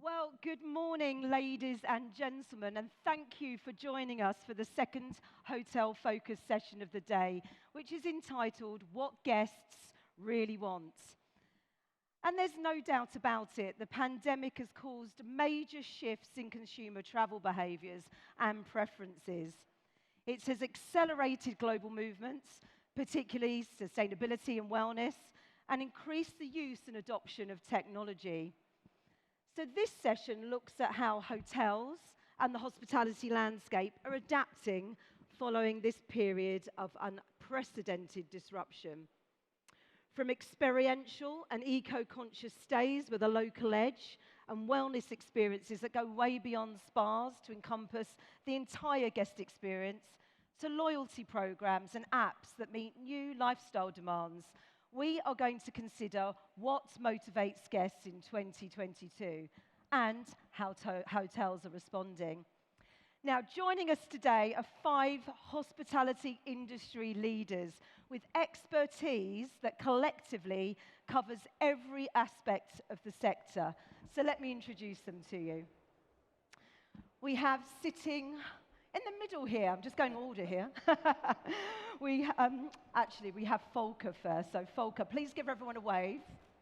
Well, good morning, ladies and gentlemen, and thank you for joining us for the second hotel focus session of the day, which is entitled What Guests Really Want. And there's no doubt about it, the pandemic has caused major shifts in consumer travel behaviours and preferences. It has accelerated global movements, particularly sustainability and wellness, and increased the use and adoption of technology. So this session looks at how hotels and the hospitality landscape are adapting following this period of unprecedented disruption. From experiential and eco-conscious stays with a local edge and wellness experiences that go way beyond spas to encompass the entire guest experience, to loyalty programs and apps that meet new lifestyle demands, we are going to consider what motivates guests in 2022 and how hotels are responding. Now, joining us today are 5 hospitality industry leaders with expertise that collectively covers every aspect of the sector. So let me introduce them to you. We have sitting in the middle here, I'm just going order here. we have Volker first. So Volker, please give everyone a wave,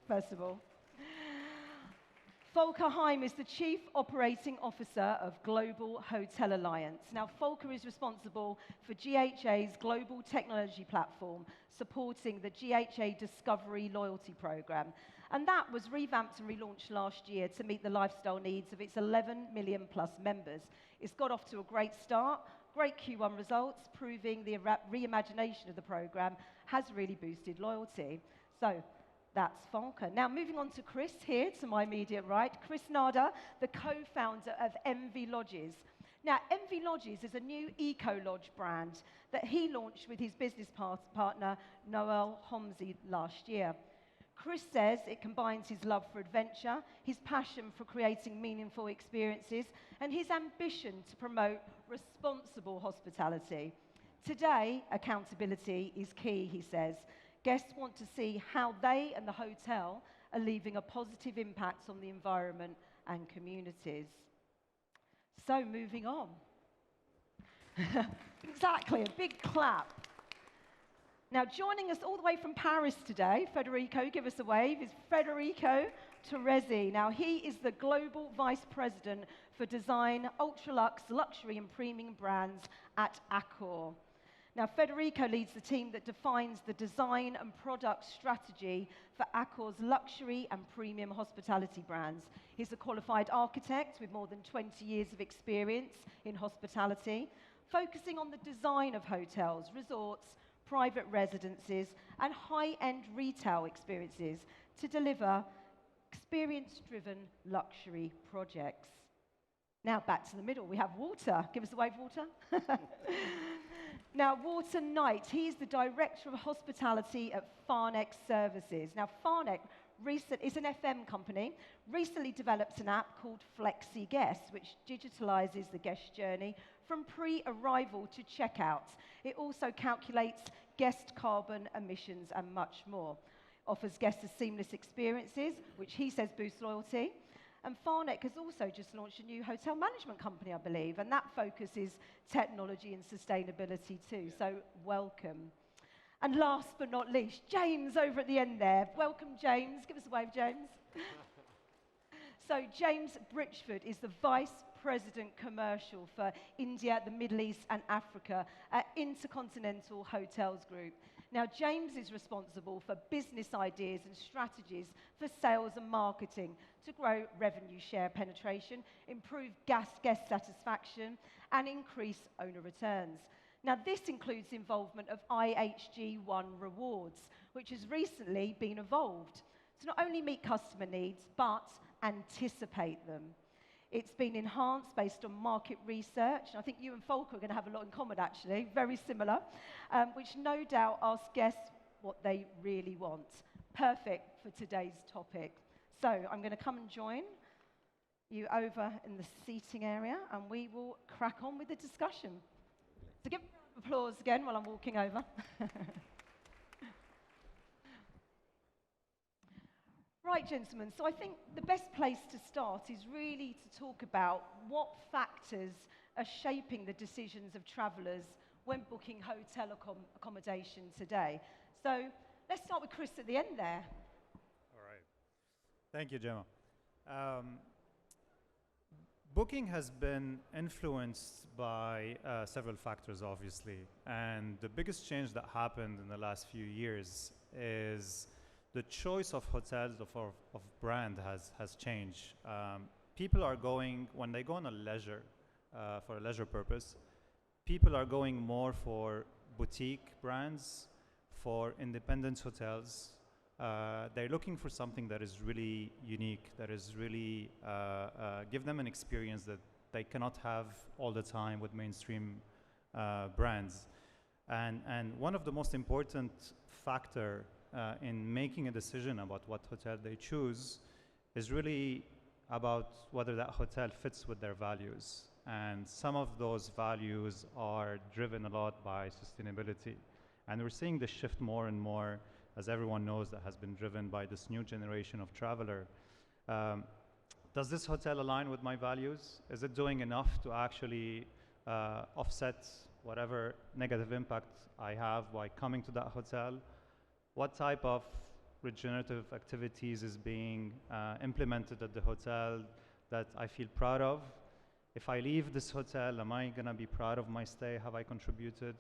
first of all. Volker Heim is the Chief Operating Officer of Global Hotel Alliance. Now, Volker is responsible for GHA's global technology platform, supporting the GHA Discovery loyalty program. And that was revamped and relaunched last year to meet the lifestyle needs of its 11 million plus members. It's got off to a great start, great Q1 results, proving the reimagination of the program has really boosted loyalty. So, that's Volker. Now, moving on to Chris here, to my immediate right. Chris Nada, the co-founder of MV Lodges. Now, MV Lodges is a new eco-lodge brand that he launched with his business partner, Noel Homsey, last year. Chris says it combines his love for adventure, his passion for creating meaningful experiences, and his ambition to promote responsible hospitality. Today, accountability is key, he says. Guests want to see how they and the hotel are leaving a positive impact on the environment and communities. So, moving on. Exactly, a big clap. Now, joining us all the way from Paris today, Federico, give us a wave, is Federico Torresi. Now, he is the Global Vice President for Design, Ultralux, Luxury and Premium Brands at Accor. Now, Federico leads the team that defines the design and product strategy for Accor's luxury and premium hospitality brands. He's a qualified architect with more than 20 years of experience in hospitality, focusing on the design of hotels, resorts, private residences, and high-end retail experiences to deliver experience-driven luxury projects. Now, back to the middle, we have Walter. Give us a wave, Walter. Now, Walter Knight, he's the Director of Hospitality at Farnex Services. Now, Farnex is an FM company, recently developed an app called Flexi Guest, which digitalizes the guest journey from pre-arrival to checkout. It also calculates guest carbon emissions and much more. Offers guests seamless experiences, which he says boosts loyalty. And Farnex has also just launched a new hotel management company, I believe, and that focuses technology and sustainability too, so welcome. And last but not least, James over at the end there. Welcome, James. Give us a wave, James. So James Britchford is the Vice President Commercial for India, the Middle East and Africa at Intercontinental Hotels Group. Now, James is responsible for business ideas and strategies for sales and marketing to grow revenue share penetration, improve guest satisfaction, and increase owner returns. Now, this includes the involvement of IHG1 Rewards, which has recently been evolved to not only meet customer needs, but anticipate them. It's been enhanced based on market research, and I think you and Volker are going to have a lot in common, actually, very similar, which no doubt asks guests what they really want. Perfect for today's topic. So I'm going to come and join you over in the seating area, and we will crack on with the discussion. So give a round of applause again while I'm walking over. Right, gentlemen, so I think the best place to start is really to talk about what factors are shaping the decisions of travellers when booking hotel accommodation today. So let's start with Chris at the end there. All right. Thank you, Gemma. Booking has been influenced by several factors, obviously. And the biggest change that happened in the last few years is the choice of hotels, of brand has changed. People are going, when they go on a leisure, for a leisure purpose, people are going more for boutique brands, for independent hotels. They're looking for something that is really unique, that is really give them an experience that they cannot have all the time with mainstream brands. And one of the most important factor in making a decision about what hotel they choose is really about whether that hotel fits with their values. And some of those values are driven a lot by sustainability. And we're seeing this shift more and more, as everyone knows, that has been driven by this new generation of traveler. Does this hotel align with my values? Is it doing enough to actually offset whatever negative impact I have by coming to that hotel? What type of regenerative activities is being implemented at the hotel that I feel proud of? If I leave this hotel, am I gonna be proud of my stay? Have I contributed?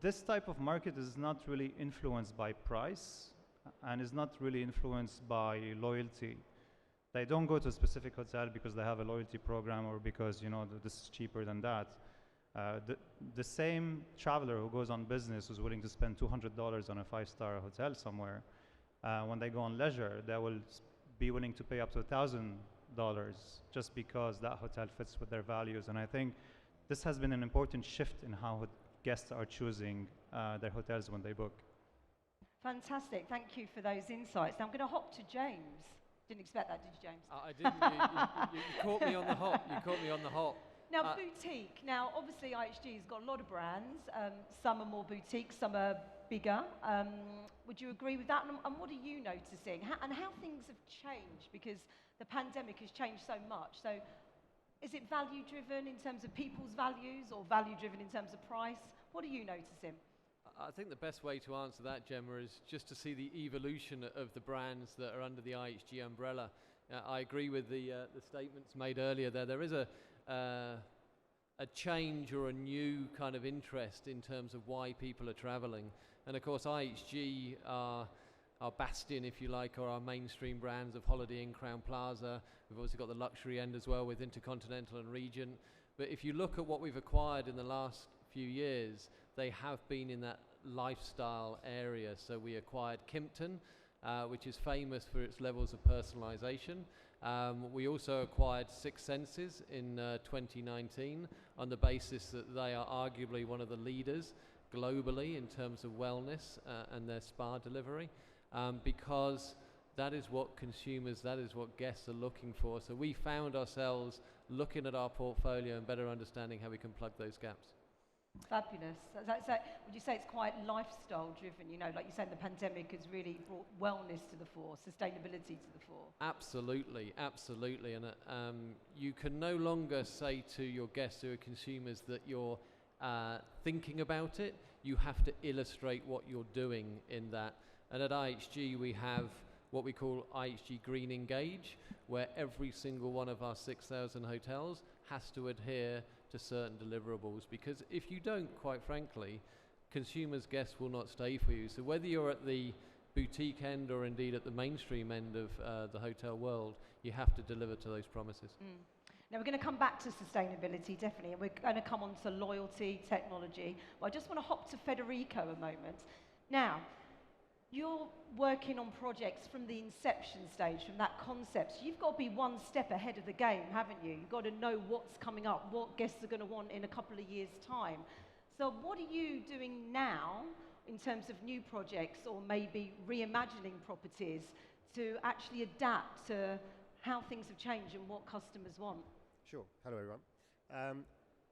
This type of market is not really influenced by price and is not really influenced by loyalty. They don't go to a specific hotel because they have a loyalty program or because, you know, this is cheaper than that. The same traveler who goes on business who's willing to spend $200 on a five-star hotel somewhere, when they go on leisure, they will be willing to pay up to $1,000 just because that hotel fits with their values. And I think this has been an important shift in how guests are choosing their hotels when they book. Fantastic, thank you for those insights. Now I'm going to hop to James. Didn't expect that, did you, James? I didn't. You caught me on the hop. You caught me on the hop. Now, boutique. Now, obviously, IHG's got a lot of brands. Some are more boutique, some are bigger. Would you agree with that? And what are you noticing? And how things have changed? Because the pandemic has changed so much. So is it value-driven in terms of people's values or value-driven in terms of price? What are you noticing? I think the best way to answer that, Gemma, is just to see the evolution of the brands that are under the IHG umbrella. I agree with the statements made earlier there. There is a change or a new kind of interest in terms of why people are travelling. And of course, IHG are our bastion, if you like, or our mainstream brands of Holiday Inn, Crowne Plaza. We've also got the luxury end as well with Intercontinental and Regent. But if you look at what we've acquired in the last few years, they have been in that lifestyle area. So we acquired Kimpton, which is famous for its levels of personalisation. We also acquired Six Senses in 2019 on the basis that they are arguably one of the leaders globally in terms of wellness and their spa delivery, because that is what consumers, that is what guests are looking for. So we found ourselves looking at our portfolio and better understanding how we can plug those gaps. Fabulous. So, would you say it's quite lifestyle driven? You know, like you said, the pandemic has really brought wellness to the fore, sustainability to the fore. Absolutely, absolutely. And you can no longer say to your guests who are consumers that you're thinking about it. You have to illustrate what you're doing in that. And at IHG, we have what we call IHG Green Engage, where every single one of our 6,000 hotels has to adhere to certain deliverables, because if you don't, quite frankly, consumers, guests will not stay for you. So whether you're at the boutique end or indeed at the mainstream end of the hotel world, you have to deliver to those promises. Now we're going to come back to sustainability, definitely, and we're going to come on to loyalty, technology, but I just want to hop to Federico a moment. Now, you're working on projects from the inception stage, from that concept. So you've got to be one step ahead of the game, haven't you? You've got to know what's coming up, what guests are going to want in a couple of years' time. So what are you doing now in terms of new projects or maybe reimagining properties to actually adapt to how things have changed and what customers want? Sure. Hello, everyone.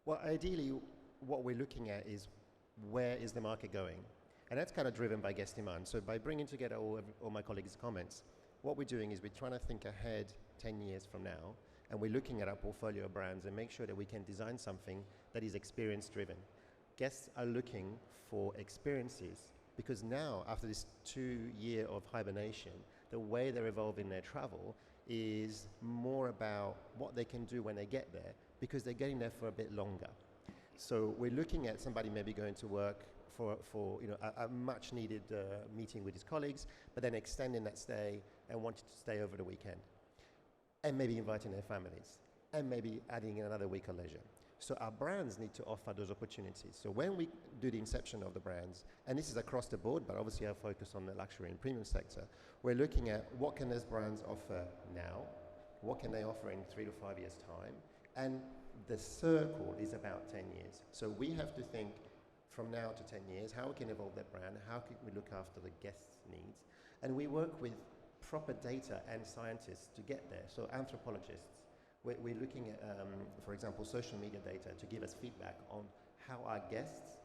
Well, ideally, what we're looking at is where is the market going? And that's kind of driven by guest demand. So by bringing together all my colleagues' comments, what we're doing is we're trying to think ahead 10 years from now, and we're looking at our portfolio of brands and make sure that we can design something that is experience driven. Guests are looking for experiences because now, after this 2 year of hibernation, the way they're evolving their travel is more about what they can do when they get there because they're getting there for a bit longer. So we're looking at somebody maybe going to work for a much needed meeting with his colleagues, but then extending that stay and wanting to stay over the weekend. And maybe inviting their families, and maybe adding in another week of leisure. So our brands need to offer those opportunities. So when we do the inception of the brands, and this is across the board, but obviously our focus on the luxury and premium sector, we're looking at what can those brands offer now, what can they offer in 3 to 5 years' time, and the circle is about 10 years. So we have to think from now to 10 years, how we can evolve that brand, how can we look after the guests' needs, and we work with proper data and scientists to get there. So anthropologists, we're looking at, for example, social media data to give us feedback on how our guests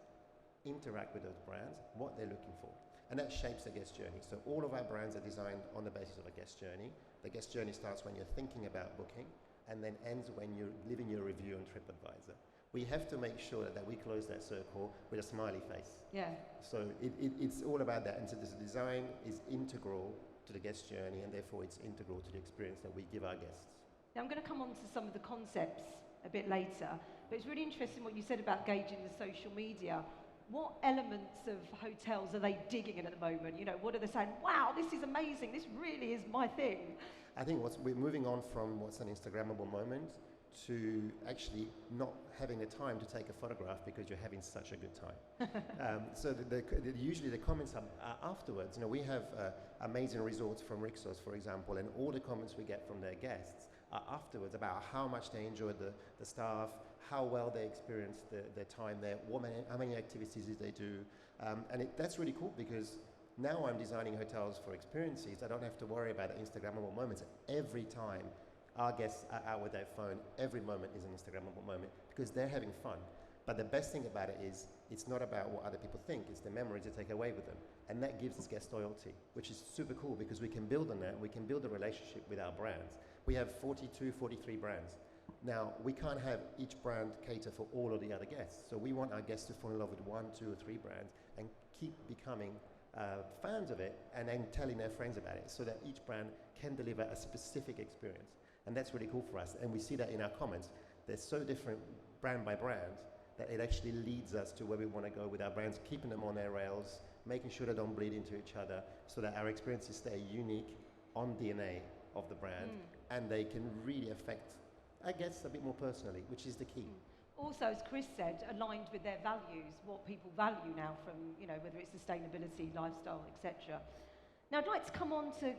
interact with those brands, what they're looking for. And that shapes the guest journey. So all of our brands are designed on the basis of a guest journey. The guest journey starts when you're thinking about booking and then ends when you're leaving your review on TripAdvisor. We have to make sure that we close that circle with a smiley face. Yeah. So it's all about that. And so this design is integral to the guest journey, and therefore it's integral to the experience that we give our guests. Now I'm going to come on to some of the concepts a bit later, but it's really interesting what you said about gauging the social media. What elements of hotels are they digging in at the moment? You know, what are they saying? Wow, this is amazing. This really is my thing. I think we're moving on from what's an Instagrammable moment to actually not having the time to take a photograph because you're having such a good time. So usually the comments are afterwards. You know, we have amazing resorts from Rixos, for example, and all the comments we get from their guests are afterwards about how much they enjoyed the staff, how well they experienced their time there, how many activities did they do. And that's really cool because now I'm designing hotels for experiences. I don't have to worry about Instagrammable moments. Every time our guests are out with their phone, every moment is an Instagrammable moment because they're having fun. But the best thing about it is it's not about what other people think, it's the memories they take away with them. And that gives us guest loyalty, which is super cool because we can build on that, we can build a relationship with our brands. We have 42, 43 brands. Now, we can't have each brand cater for all of the other guests. So we want our guests to fall in love with 1, 2, or 3 brands and keep becoming fans of it and then telling their friends about it so that each brand can deliver a specific experience. And that's really cool for us. And we see that in our comments. They're so different brand by brand that it actually leads us to where we want to go with our brands, keeping them on their rails, making sure they don't bleed into each other so that our experiences stay unique on DNA of the brand and they can really affect, I guess, a bit more personally, which is the key. Also, as Chris said, aligned with their values, what people value now from, you know, whether it's sustainability, lifestyle, etc. Now, I'd like to come on to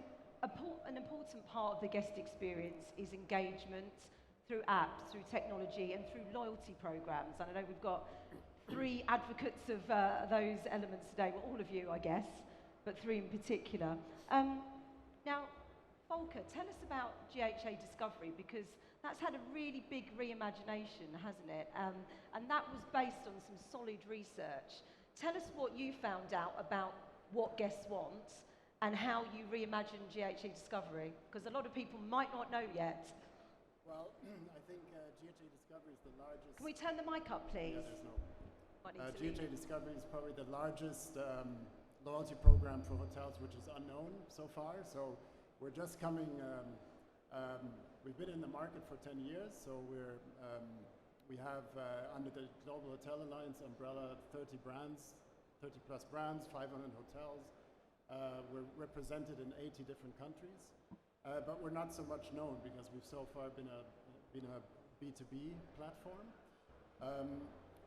an important part of the guest experience is engagement through apps, through technology, and through loyalty programs. And I know we've got 3 advocates of those elements today, well, all of you, I guess, but 3 in particular. Now, Volker, tell us about GHA Discovery, because that's had a really big reimagination, hasn't it? And that was based on some solid research. Tell us what you found out about what guests want and how you reimagine GHA Discovery, because a lot of people might not know yet. Well, I think GHA Discovery is the largest... Can we turn the mic up, please? Yeah, there's no... GHA Discovery is probably the largest loyalty program for hotels, which is unknown so far. So we're just coming... we've been in the market for 10 years, so we have, under the Global Hotel Alliance umbrella, 30 brands, 30 plus brands, 500 hotels. We're represented in 80 different countries, but we're not so much known because we've so far been a B2B platform.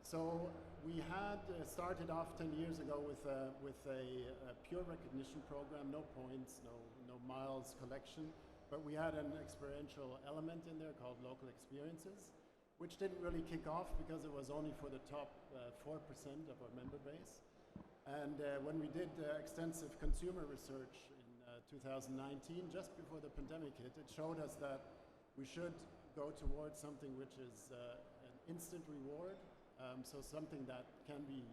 So we had started off 10 years ago with a pure recognition program, no points, no miles collection, but we had an experiential element in there called local experiences, which didn't really kick off because it was only for the top 4% of our member base. And when we did extensive consumer research in 2019, just before the pandemic hit, it showed us that we should go towards something which is an instant reward, so something that can be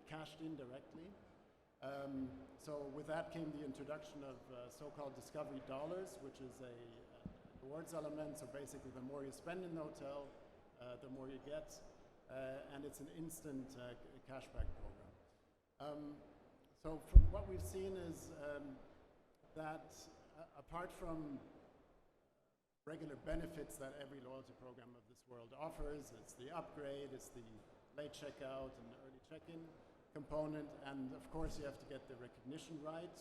cashed in directly. So with that came the introduction of so-called discovery dollars, which is a rewards element. So basically, the more you spend in the hotel, the more you get, and it's an instant cashback program. So from what we've seen is that apart from regular benefits that every loyalty program of this world offers, it's the upgrade, it's the late checkout and early check-in component, and of course you have to get the recognition right.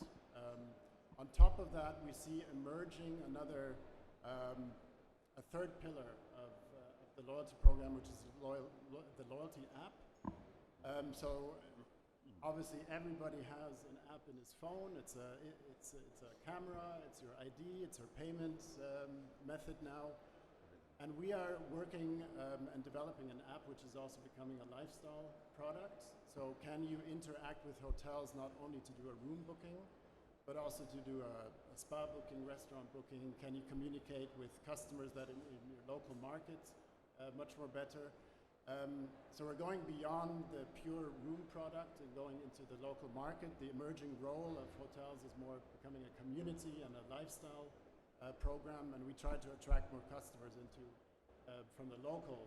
On top of that, we see emerging another, a third pillar of the loyalty program, which is the loyalty app. So obviously everybody has an app in his phone. It's a camera, it's your ID, it's your payment method now. And we are working and developing an app which is also becoming a lifestyle product. So can you interact with hotels not only to do a room booking, but also to do a spa booking, restaurant booking? Can you communicate with customers that in your local market much more better? So we're going beyond the pure room product and going into the local market. The emerging role of hotels is more becoming a community and a lifestyle program, and we try to attract more customers into from the local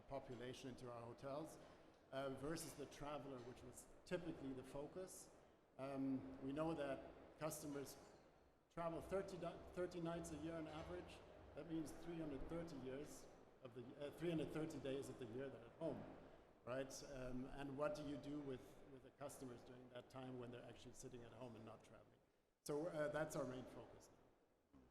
population into our hotels versus the traveler, which was typically the focus. We know that customers travel 30 nights a year on average. That means 330 days of the year they're at home, right? And what do you do with the customers during that time when they're actually sitting at home and not traveling? So that's our main focus.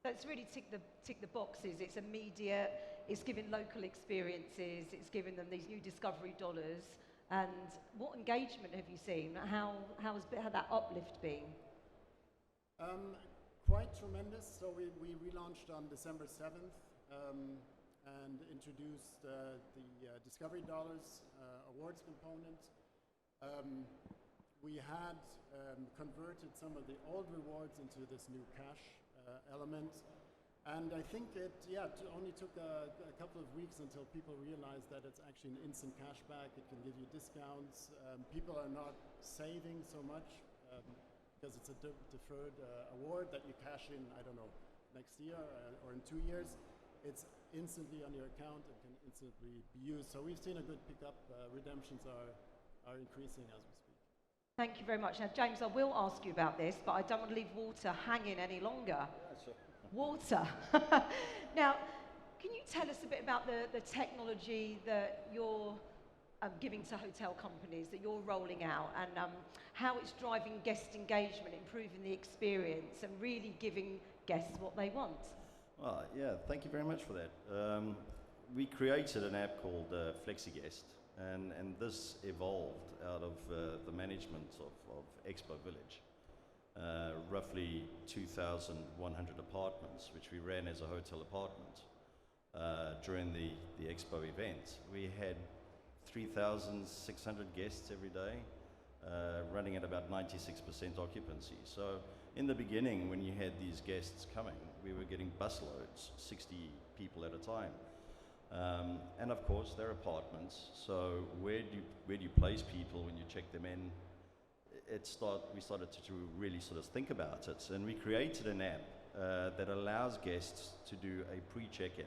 So it's really tick the boxes. It's immediate, it's giving local experiences, it's giving them these new discovery dollars. And what engagement have you seen? How has that uplift been? Quite tremendous. So we relaunched on December 7th and introduced the Discovery Dollars awards component. We had converted some of the old rewards into this new cash element. And I think it only took a couple of weeks until people realized that it's actually an instant cashback. It can give you discounts. People are not saving so much because it's a deferred award that you cash in, I don't know, next year or in 2 years. It's instantly on your account and can instantly be used. So we've seen a good pickup. Redemptions are increasing as we speak. Thank you very much. Now, James, I will ask you about this, but I don't want to leave water hanging any longer. Yeah, sure. Water. Now, can you tell us a bit about the technology that you're giving to hotel companies, that you're rolling out, and how it's driving guest engagement, improving the experience, and really giving guests what they want? Well, yeah, thank you very much for that. We created an app called FlexiGuest, and this evolved out of the management of Expo Village. Roughly 2,100 apartments, which we ran as a hotel apartment during the Expo event. We had 3,600 guests every day, running at about 96% occupancy. So in the beginning, when you had these guests coming, we were getting busloads, 60 people at a time. And of course, they're apartments, so where do you place people when you check them in? We started to really sort of think about it, and we created an app that allows guests to do a pre-check-in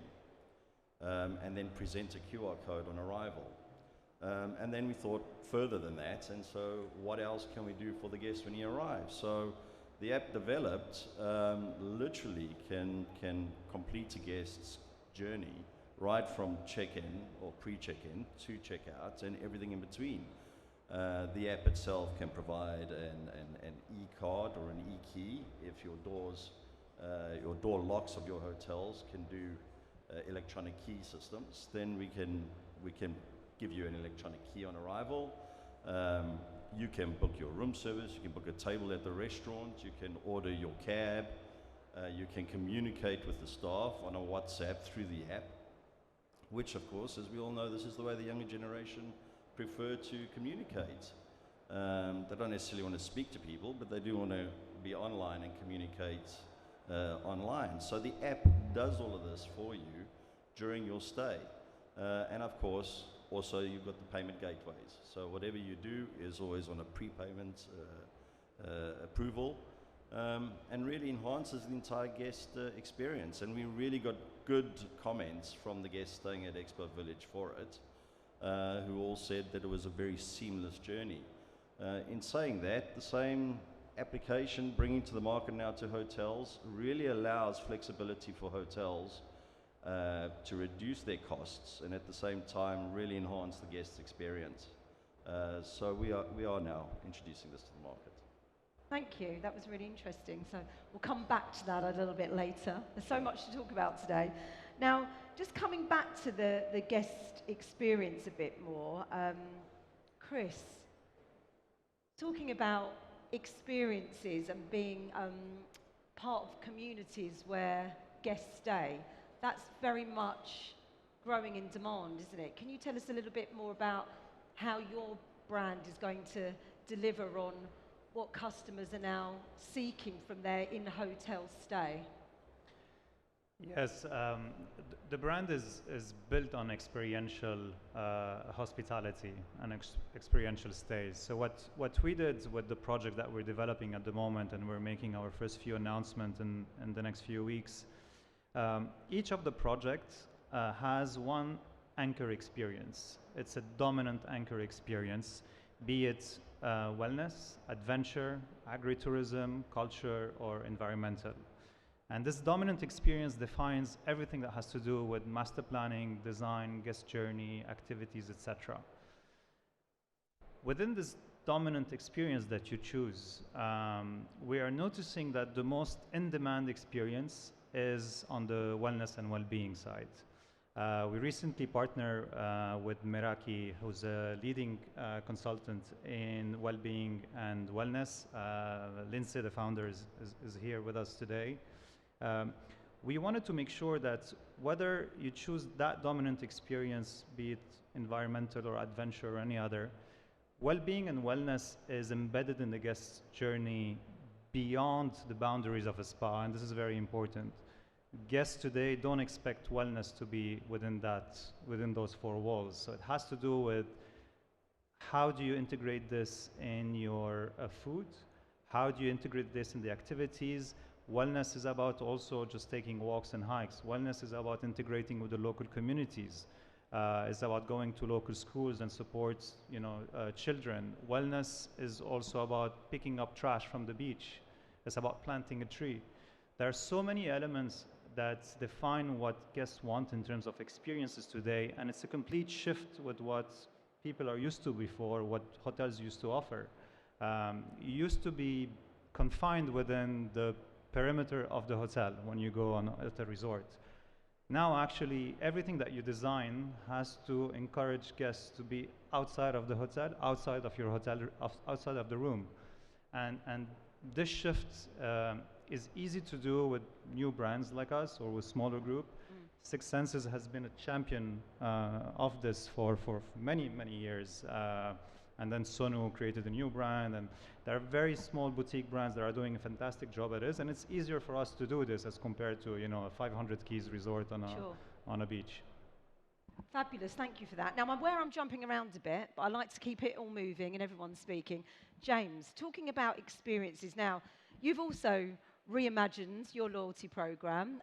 and then present a QR code on arrival. And then we thought further than that, and so what else can we do for the guest when he arrives? So the app developed literally can complete a guest's journey right from check-in or pre-check-in to check-out and everything in between. The app itself can provide an e-card or an e-key if your door locks of your hotels can do electronic key systems. Then we can give you an electronic key on arrival. You can book your room service, you can book a table at the restaurant, you can order your cab, you can communicate with the staff on a WhatsApp through the app, which of course, as we all know, this is the way the younger generation prefer to communicate. They don't necessarily want to speak to people, but they do want to be online and communicate online. So the app does all of this for you during your stay. And of course, also you've got the payment gateways. So whatever you do is always on a prepayment approval, and really enhances the entire guest experience. And we really got good comments from the guests staying at Expo Village for it, who all said that it was a very seamless journey. In saying that, the same application bringing to the market now to hotels really allows flexibility for hotels to reduce their costs and at the same time really enhance the guest experience. So we are now introducing this to the market. Thank you. That was really interesting. So we'll come back to that a little bit later. There's so much to talk about today. Now, just coming back to the guest experience a bit more, Chris, talking about experiences and being part of communities where guests stay, that's very much growing in demand, isn't it? Can you tell us a little bit more about how your brand is going to deliver on what customers are now seeking from their in-hotel stay? Yes, the brand is built on experiential hospitality and experiential stays. So what we did with the project that we're developing at the moment, and we're making our first few announcements in the next few weeks, each of the projects has one anchor experience. It's a dominant anchor experience, be it wellness, adventure, agritourism, culture, or environmental. And this dominant experience defines everything that has to do with master planning, design, guest journey, activities, etc. Within this dominant experience that you choose, we are noticing that the most in-demand experience is on the wellness and well-being side. We recently partnered with Meraki, who's a leading consultant in well-being and wellness. Lindsay, the founder, is here with us today. We wanted to make sure that whether you choose that dominant experience, be it environmental or adventure or any other, well-being and wellness is embedded in the guest's journey beyond the boundaries of a spa, and this is very important. Guests today don't expect wellness to be within those four walls. So it has to do with how do you integrate this in your food? How do you integrate this in the activities? Wellness is about also just taking walks and hikes. Wellness is about integrating with the local communities. It's about going to local schools and support, children. Wellness is also about picking up trash from the beach. It's about planting a tree. There are so many elements that define what guests want in terms of experiences today, and it's a complete shift with what people are used to before, what hotels used to offer. You used to be confined within the perimeter of the hotel when you go at a resort. Now, actually, everything that you design has to encourage guests to be outside of the hotel, outside of your hotel, outside of the room. And this shift is easy to do with new brands like us or with smaller group. Six Senses has been a champion of this for many, many years. And then Sonu created a new brand, and there are very small boutique brands that are doing a fantastic job at this, and it's easier for us to do this as compared to a 500 keys resort on a beach. Fabulous, thank you for that. Now, I'm aware I'm jumping around a bit, but I like to keep it all moving and everyone speaking. James, talking about experiences now, you've also reimagined your loyalty program.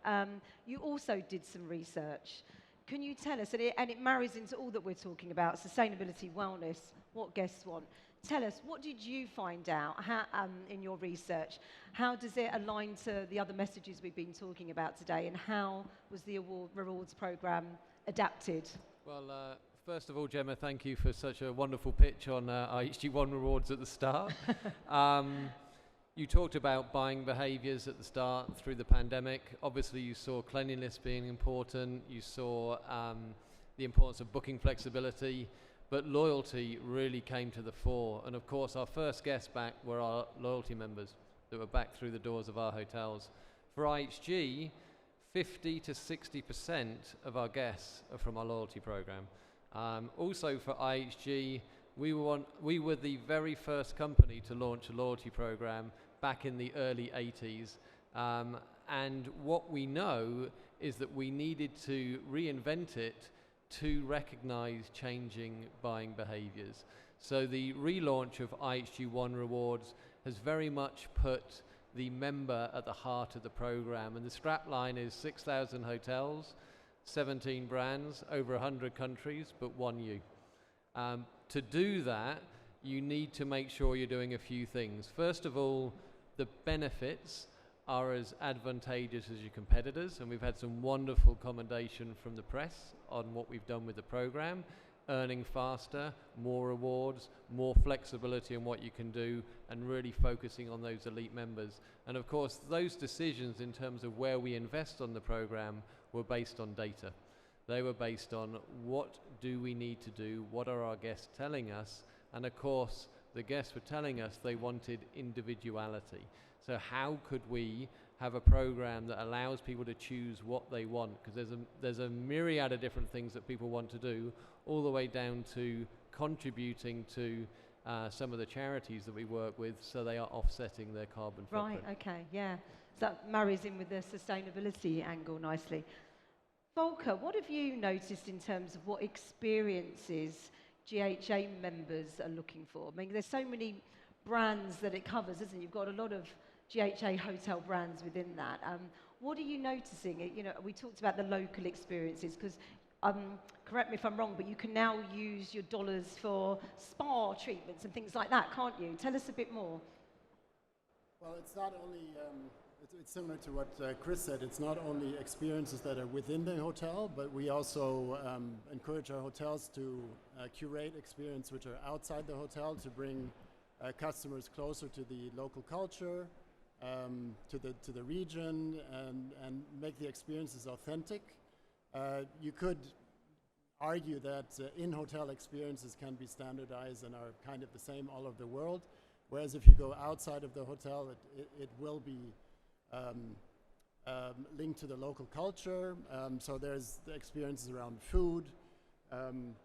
You also did some research. Can you tell us, and it marries into all that we're talking about, sustainability, wellness, what guests want. Tell us, what did you find out in your research? How does it align to the other messages we've been talking about today, and how was the rewards program adapted? Well, first of all, Gemma, thank you for such a wonderful pitch on IHG One Rewards at the start. You talked about buying behaviours at the start through the pandemic. Obviously, you saw cleanliness being important. You saw the importance of booking flexibility. But loyalty really came to the fore. And of course, our first guests back were our loyalty members that were back through the doors of our hotels. For IHG, 50 to 60% of our guests are from our loyalty program. Also for IHG, we were the very first company to launch a loyalty program back in the early 80s. And what we know is that we needed to reinvent it to recognize changing buying behaviors. So the relaunch of IHG One Rewards has very much put the member at the heart of the program. And the strapline is 6,000 hotels, 17 brands, over 100 countries, but one you. To do that, you need to make sure you're doing a few things. First of all, the benefits are as advantageous as your competitors, and we've had some wonderful commendation from the press on what we've done with the program. Earning faster, more rewards, more flexibility on what you can do, and really focusing on those elite members. And of course, those decisions in terms of where we invest on the program were based on data. They were based on what do we need to do, what are our guests telling us, and of course, the guests were telling us they wanted individuality. So how could we have a program that allows people to choose what they want? Because there's a myriad of different things that people want to do, all the way down to contributing to some of the charities that we work with, so they are offsetting their carbon footprint. Right, okay, yeah. So that marries in with the sustainability angle nicely. Volker, what have you noticed in terms of what experiences GHA members are looking for? I mean, there's so many brands that it covers, isn't it? You've got a lot of GHA hotel brands within that. What are you noticing? You know, we talked about the local experiences, because correct me if I'm wrong, but you can now use your dollars for spa treatments and things like that, can't you? Tell us a bit more. Well, it's not only, it's similar to what Chris said, it's not only experiences that are within the hotel, but we also encourage our hotels to curate experiences which are outside the hotel to bring customers closer to the local culture, to the region, and make the experiences authentic. You could argue that in-hotel experiences can be standardized and are kind of the same all over the world, whereas if you go outside of the hotel, it will be linked to the local culture. So there's the experiences around food, and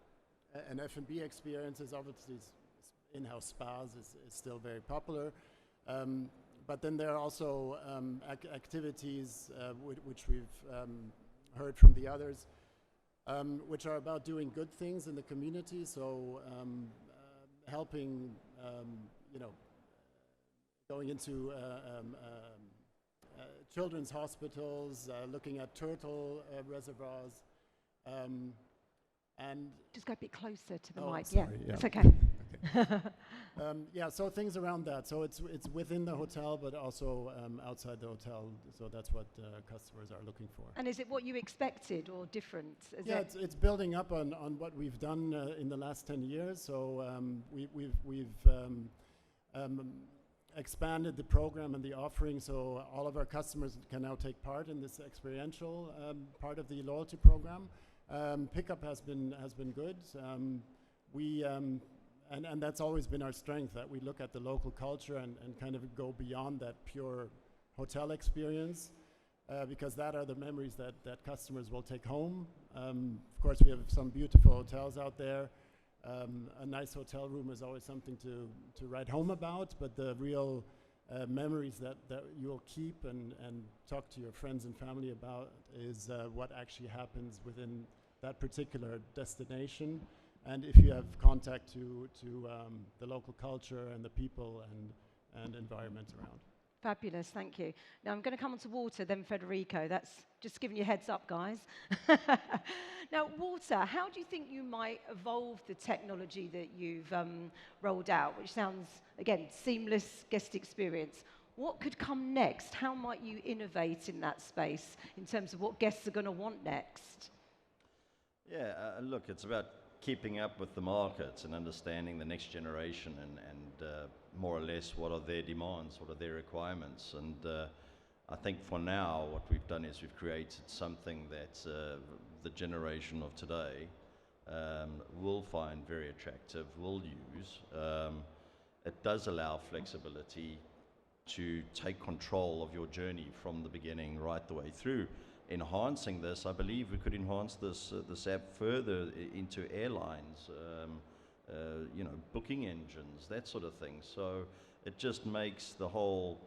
F&B experiences. Obviously, in-house spas is still very popular. But then there are also activities which we've heard from the others, which are about doing good things in the community. So helping, going into children's hospitals, looking at turtle reservoirs, and just go a bit closer to the oh, mic. sorry, Yeah, yeah. it's okay. Yeah, so things around that. So it's within the hotel, but also outside the hotel. So that's what customers are looking for. And is it what you expected or different? It's building up on what we've done in the last 10 years. So we've expanded the program and the offering, so all of our customers can now take part in this experiential part of the loyalty program. Pickup has been good. And that's always been our strength, that we look at the local culture and kind of go beyond that pure hotel experience, because that are the memories that customers will take home. Of course, we have some beautiful hotels out there. A nice hotel room is always something to write home about, but the real memories that you'll keep and talk to your friends and family about is what actually happens within that particular destination. And if you have contact to the local culture and the people and environment around. Fabulous, thank you. Now I'm going to come on to water, then Federico. That's just giving you a heads up, guys. Now, water, how do you think you might evolve the technology that you've rolled out, which sounds, again, seamless guest experience? What could come next? How might you innovate in that space in terms of what guests are going to want next? Yeah, look, it's about keeping up with the markets and understanding the next generation and more or less what are their demands, what are their requirements. And I think for now what we've done is we've created something that the generation of today will find very attractive, will use. It does allow flexibility to take control of your journey from the beginning right the way through. Enhancing this, I believe we could enhance this app further into airlines, booking engines, that sort of thing. So it just makes the whole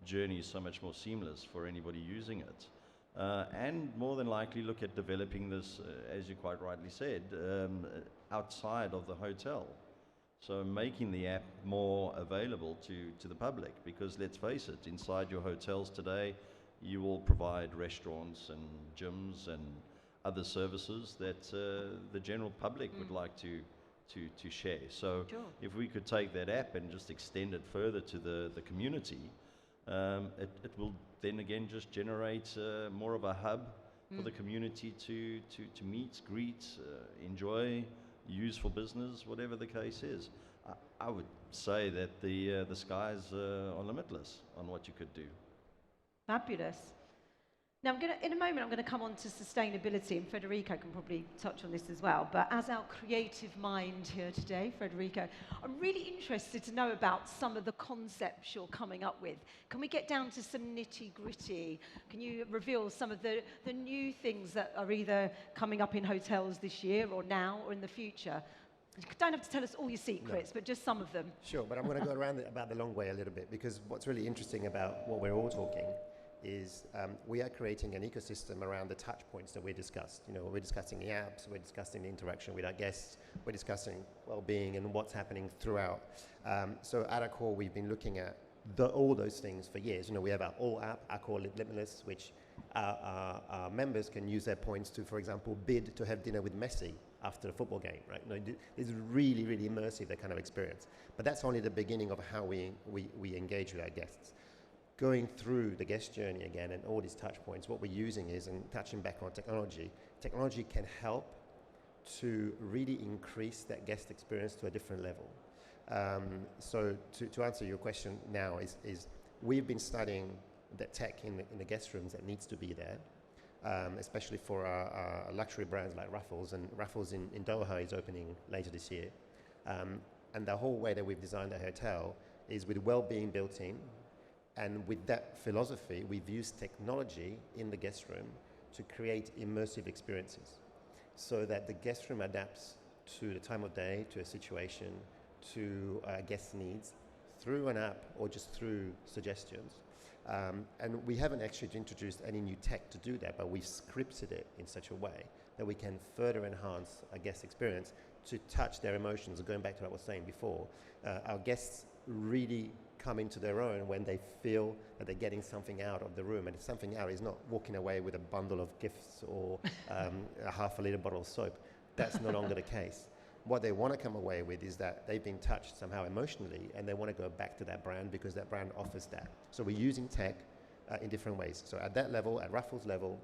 journey so much more seamless for anybody using it. And more than likely look at developing this, as you quite rightly said, outside of the hotel. So making the app more available to the public, because let's face it, inside your hotels today, you will provide restaurants and gyms and other services that the general public would like to share. So Sure. if we could take that app and just extend it further to the community, it will then again just generate more of a hub for the community to meet, greet, enjoy, use for business, whatever the case is. I would say that the skies are limitless on what you could do. Fabulous. Now, in a moment, I'm going to come on to sustainability, and Federico can probably touch on this as well. But as our creative mind here today, Federico, I'm really interested to know about some of the concepts you're coming up with. Can we get down to some nitty-gritty? Can you reveal some of the new things that are either coming up in hotels this year or now or in the future? You don't have to tell us all your secrets, but just some of them. Sure, but I'm going to go around about the long way a little bit, because what's really interesting about what we're all talking is we are creating an ecosystem around the touch points that we discussed. You know, we're discussing the apps, we're discussing the interaction with our guests, we're discussing well-being and what's happening throughout. So at our core, we've been looking at all those things for years. You know, we have our all app, our core Limitless, which our members can use their points to, for example, bid to have dinner with Messi after a football game, right? You know, it's really, really immersive, that kind of experience. But that's only the beginning of how we engage with our guests. Going through the guest journey again and all these touch points, what we're using is, and touching back on technology can help to really increase that guest experience to a different level. So to answer your question now is we've been studying the tech in the guest rooms that needs to be there, especially for our luxury brands like Raffles, and Raffles in Doha is opening later this year. And the whole way that we've designed the hotel is with well-being built in. And with that philosophy, we've used technology in the guest room to create immersive experiences so that the guest room adapts to the time of day, to a situation, to guest needs through an app or just through suggestions. And we haven't actually introduced any new tech to do that, but we've scripted it in such a way that we can further enhance a guest experience to touch their emotions. Going back to what I was saying before, our guests really come into their own when they feel that they're getting something out of the room, and if something out is not walking away with a bundle of gifts or a half a litre bottle of soap. That's no longer the case. What they want to come away with is that they've been touched somehow emotionally, and they want to go back to that brand because that brand offers that. So we're using tech in different ways. So at that level, at Raffles level,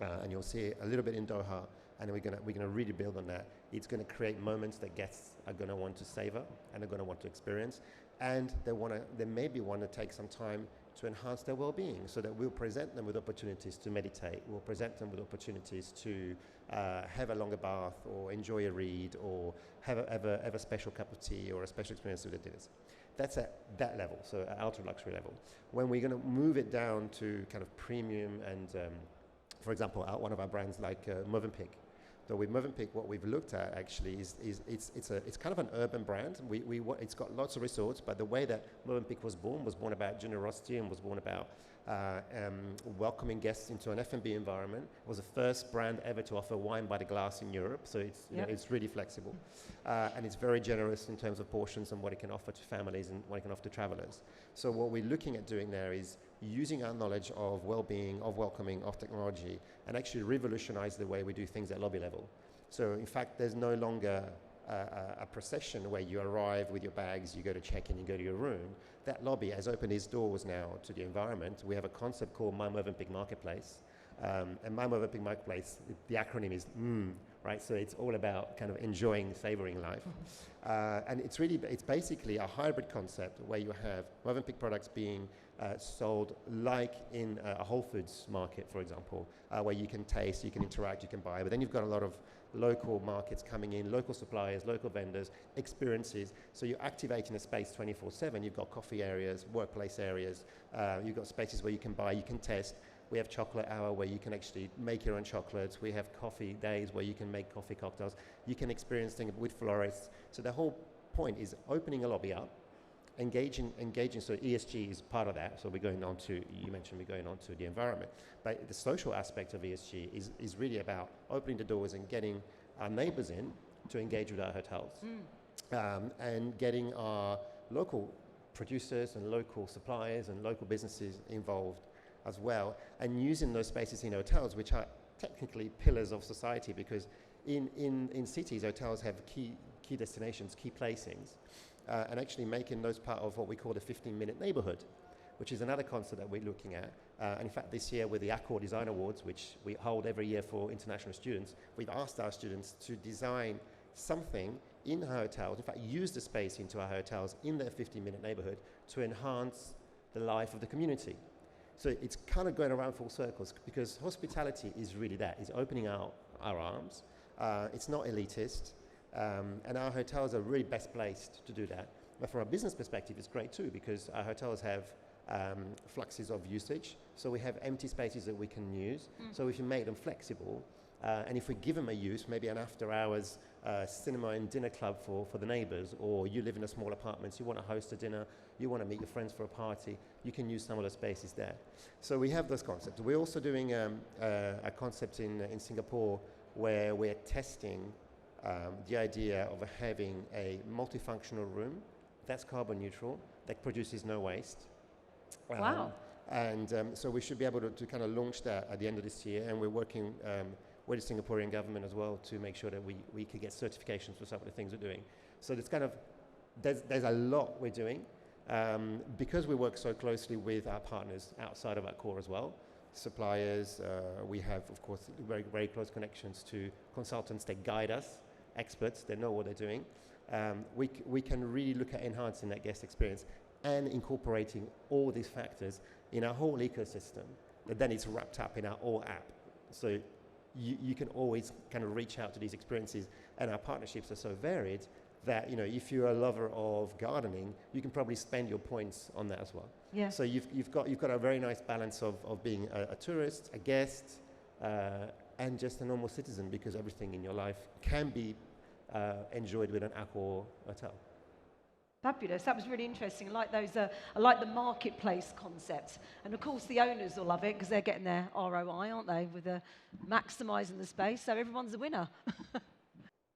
and you'll see it a little bit in Doha, and we're gonna really build on that. It's gonna create moments that guests are gonna want to savor and are gonna want to experience, and they maybe want to take some time to enhance their well-being, so that we'll present them with opportunities to meditate, we'll present them with opportunities to have a longer bath or enjoy a read or have a special cup of tea or a special experience with the dinners. That's at that level, so at ultra luxury level. When we're going to move it down to kind of premium and, for example, one of our brands like Mövenpick. So with Mövenpick, what we've looked at actually is it's kind of an urban brand. It's got lots of resorts, but the way that Mövenpick was born about generosity and was born about welcoming guests into an F&B environment. It was the first brand ever to offer wine by the glass in Europe, so it's you know, it's really flexible, and it's very generous in terms of portions and what it can offer to families and what it can offer to travelers. So what we're looking at doing there is using our knowledge of well-being, of welcoming, of technology, and actually revolutionize the way we do things at lobby level. So in fact, there's no longer a procession where you arrive with your bags, you go to check-in, you go to your room. That lobby has opened its doors now to the environment. We have a concept called My Mövenpick Marketplace. And My Mövenpick Marketplace, the acronym is right? So it's all about kind of enjoying, savoring life. And it's basically a hybrid concept where you have Mövenpick products being sold like in a Whole Foods market, for example, where you can taste, you can interact, you can buy. But then you've got a lot of local markets coming in, local suppliers, local vendors, experiences. So you're activating a space 24/7. You've got coffee areas, workplace areas. You've got spaces where you can buy, you can test. We have chocolate hour where you can actually make your own chocolates. We have coffee days where you can make coffee cocktails. You can experience things with florists. So the whole point is opening a lobby up, engaging. So ESG is part of that. So we're going on to, you mentioned we're going on to the environment. But the social aspect of ESG is really about opening the doors and getting our neighbors in to engage with our hotels. and getting our local producers and local suppliers and local businesses involved as well, and using those spaces in hotels, which are technically pillars of society, because in cities, hotels have key destinations, key placings, and actually making those part of what we call the 15-minute neighborhood, which is another concept that we're looking at. And in fact, this year with the Accor Design Awards, which we hold every year for international students, we've asked our students to design something in our hotels, in fact, use the space into our hotels in their 15-minute neighborhood to enhance the life of the community. So it's kind of going around full circles, because hospitality is really that. It's opening out our arms. It's not elitist. And our hotels are really best placed to do that. But from a business perspective, it's great too, because our hotels have fluxes of usage. So we have empty spaces that we can use. So if you make them flexible, and if we give them a use, maybe an after-hours cinema and dinner club for the neighbors, or you live in a small apartment, you want to host a dinner, you want to meet your friends for a party, you can use some of the spaces there. So we have those concepts. We're also doing a concept in Singapore where we're testing the idea of having a multifunctional room that's carbon neutral, that produces no waste. Wow. And so we should be able to kind of launch that at the end of this year, and we're working with the Singaporean government as well to make sure that we could get certifications for some of the things we're doing. So it's kind of, there's a lot we're doing. Because we work so closely with our partners outside of our core as well, suppliers, we have, of course, very, very close connections to consultants that guide us, experts that know what they're doing. We can really look at enhancing that guest experience and incorporating all these factors in our whole ecosystem, that then it's wrapped up in our all app. So you can always kind of reach out to these experiences, and our partnerships are so varied that, you know, if you're a lover of gardening, you can probably spend your points on that as well. Yeah. So you've got a very nice balance of being a tourist, a guest, and just a normal citizen, because everything in your life can be enjoyed with an Accor hotel. Fabulous. That was really interesting. I like those. I like the marketplace concept, and of course the owners will love it because they're getting their ROI, aren't they, with maximising the space. So everyone's a winner.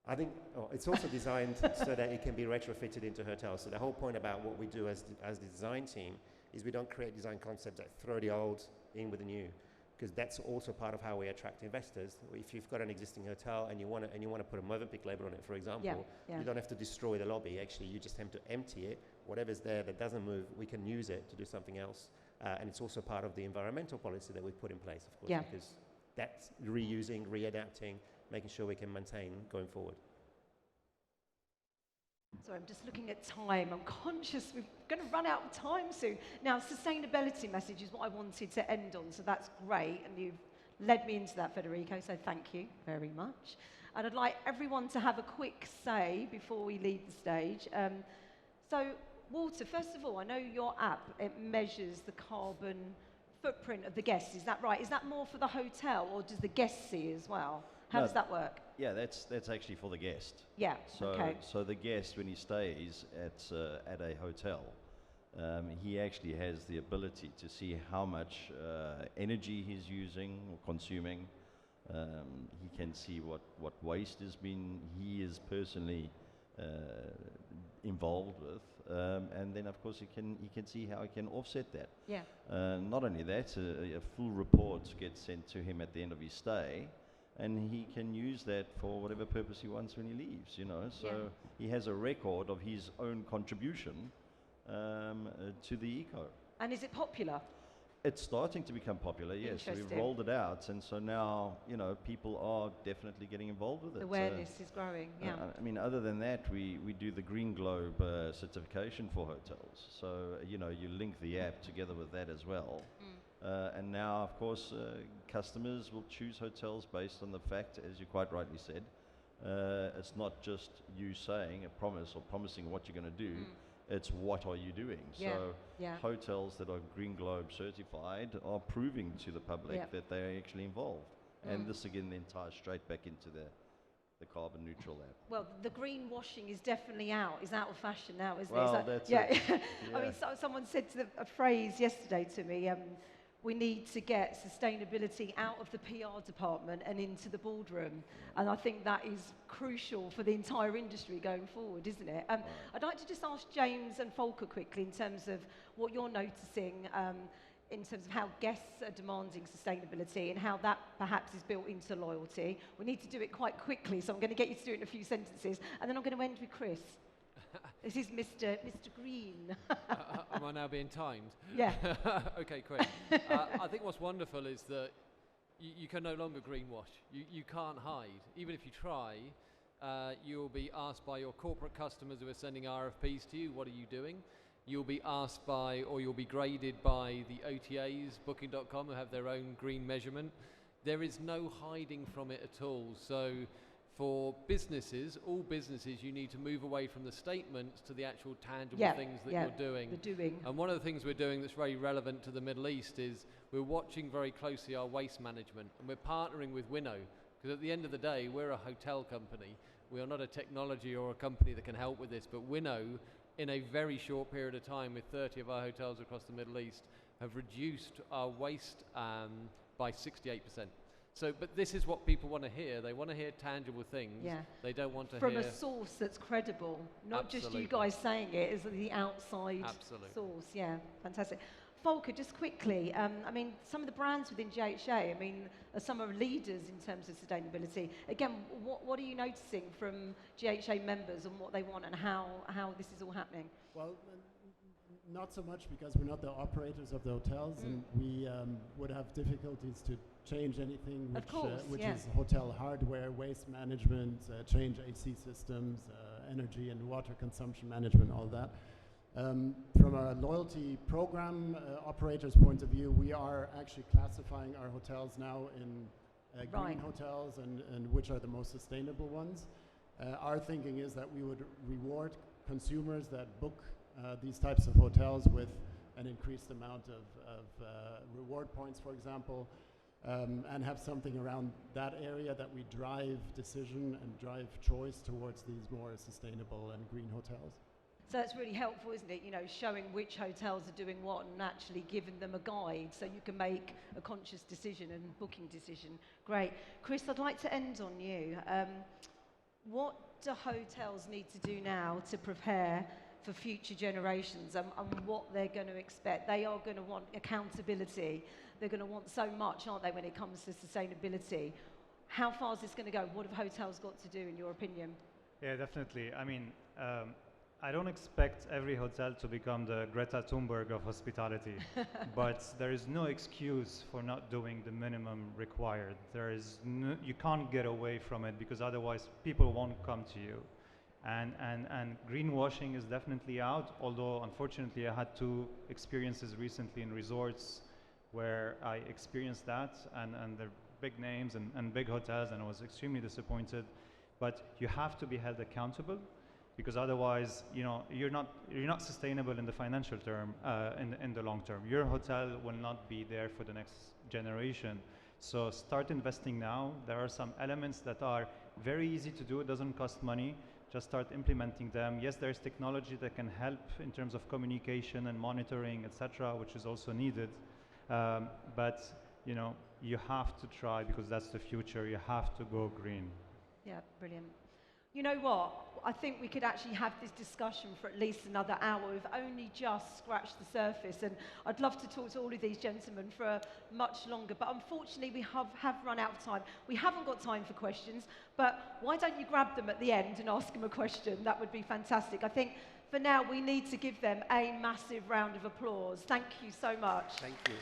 I think it's also designed so that it can be retrofitted into hotels. So the whole point about what we do as the design team is we don't create design concepts that throw the old in with the new, because that's also part of how we attract investors. If you've got an existing hotel and you want to put a Movenpick label on it, for example, you don't have to destroy the lobby. Actually, you just have to empty it. Whatever's there that doesn't move, we can use it to do something else. And it's also part of the environmental policy that we've put in place, of course, because that's reusing, readapting, making sure we can maintain going forward. Sorry, I'm just looking at time. I'm conscious we're going to run out of time soon. Now, sustainability message is what I wanted to end on, so that's great, and you've led me into that, Federico, so thank you very much. And I'd like everyone to have a quick say before we leave the stage. So, Walter, first of all, I know your app, it measures the carbon footprint of the guests, is that right? Is that more for the hotel, or does the guest see as well? How does that work? Yeah, that's actually for the guest. Yeah, So, okay. so the guest, when he stays at a hotel, he actually has the ability to see how much energy he's using or consuming. He can see what waste he is personally involved with, and then of course he can see how he can offset that. Yeah. Not only that, a full report gets sent to him at the end of his stay, and he can use that for whatever purpose he wants when he leaves, you know. So he has a record of his own contribution to the eco. And is it popular? It's starting to become popular, yes. So we've Interesting. rolled it out, and so now, you know, people are definitely getting involved with it. Awareness is growing, yeah. I mean, other than that, we do the Green Globe certification for hotels. So, you know, you link the app together with that as well. And now, of course, customers will choose hotels based on the fact, as you quite rightly said, it's not just you saying a promise or promising what you're going to do, it's what are you doing. So hotels that are Green Globe certified are proving to the public that they're actually involved. And this again then ties straight back into the carbon neutral app. Well, the greenwashing is definitely out. It's out of fashion now, isn't Well, it? that's yeah. it. I mean, someone said a phrase yesterday to me, we need to get sustainability out of the PR department and into the boardroom. And I think that is crucial for the entire industry going forward, isn't it? I'd like to just ask James and Volker quickly in terms of what you're noticing in terms of how guests are demanding sustainability and how that perhaps is built into loyalty. We need to do it quite quickly, so I'm going to get you to do it in a few sentences, and then I'm going to end with Chris. This is Mr. Green. Am I now being timed? Yeah. Okay, quick. I think what's wonderful is that you can no longer greenwash. You can't hide. Even if you try, you'll be asked by your corporate customers who are sending RFPs to you, what are you doing? You'll be asked by, or you'll be graded by the OTAs, Booking.com, who have their own green measurement. There is no hiding from it at all. So for businesses, all businesses, you need to move away from the statements to the actual tangible things that you're doing. The doing. And one of the things we're doing that's very relevant to the Middle East is we're watching very closely our waste management, and we're partnering with Winnow, because at the end of the day, we're a hotel company. We are not a technology or a company that can help with this, but Winnow, in a very short period of time, with 30 of our hotels across the Middle East, have reduced our waste by 68%. So, but this is what people want to hear. They want to hear tangible things. Yeah. They don't want to From hear... a source that's credible, not just Absolutely. you guys saying it as the outside Absolutely. source. Yeah, fantastic. Volker, just quickly, I mean, some of the brands within JHA, I mean, are some of leaders in terms of sustainability. Again, what are you noticing from JHA members and what they want and how this is all happening? Well, not so much because we're not the operators of the hotels, and we would have difficulties to change anything which is hotel hardware, waste management, change AC systems, energy and water consumption management, all that. From a loyalty program operator's point of view, we are actually classifying our hotels now in green hotels and which are the most sustainable ones. Our thinking is that we would reward consumers that book these types of hotels with an increased amount of reward points, for example, and have something around that area that we drive decision and drive choice towards these more sustainable and green hotels. So that's really helpful, isn't it? You know, showing which hotels are doing what and actually giving them a guide so you can make a conscious decision and booking decision. Great. Chris, I'd like to end on you. What do hotels need to do now to prepare for future generations and what they're going to expect? They are going to want accountability. They're going to want so much, aren't they, when it comes to sustainability? How far is this going to go? What have hotels got to do, in your opinion? Yeah, definitely. I mean, I don't expect every hotel to become the Greta Thunberg of hospitality, but there is no excuse for not doing the minimum required. You can't get away from it because otherwise people won't come to you. And greenwashing is definitely out, although unfortunately I had 2 experiences recently in resorts where I experienced that, and they're big names and big hotels, and I was extremely disappointed. But you have to be held accountable, because otherwise, you know, you're not sustainable in the financial term, in the long term. Your hotel will not be there for the next generation. So start investing now. There are some elements that are very easy to do. It doesn't cost money. Just start implementing them. Yes, there's technology that can help in terms of communication and monitoring, etc., which is also needed. But you know, you have to try, because that's the future. You have to go green. Yeah, brilliant. You know what? I think we could actually have this discussion for at least another hour. We've only just scratched the surface, and I'd love to talk to all of these gentlemen for much longer, but unfortunately we have run out of time. We haven't got time for questions, but why don't you grab them at the end and ask them a question? That would be fantastic. I think for now we need to give them a massive round of applause. Thank you so much. Thank you.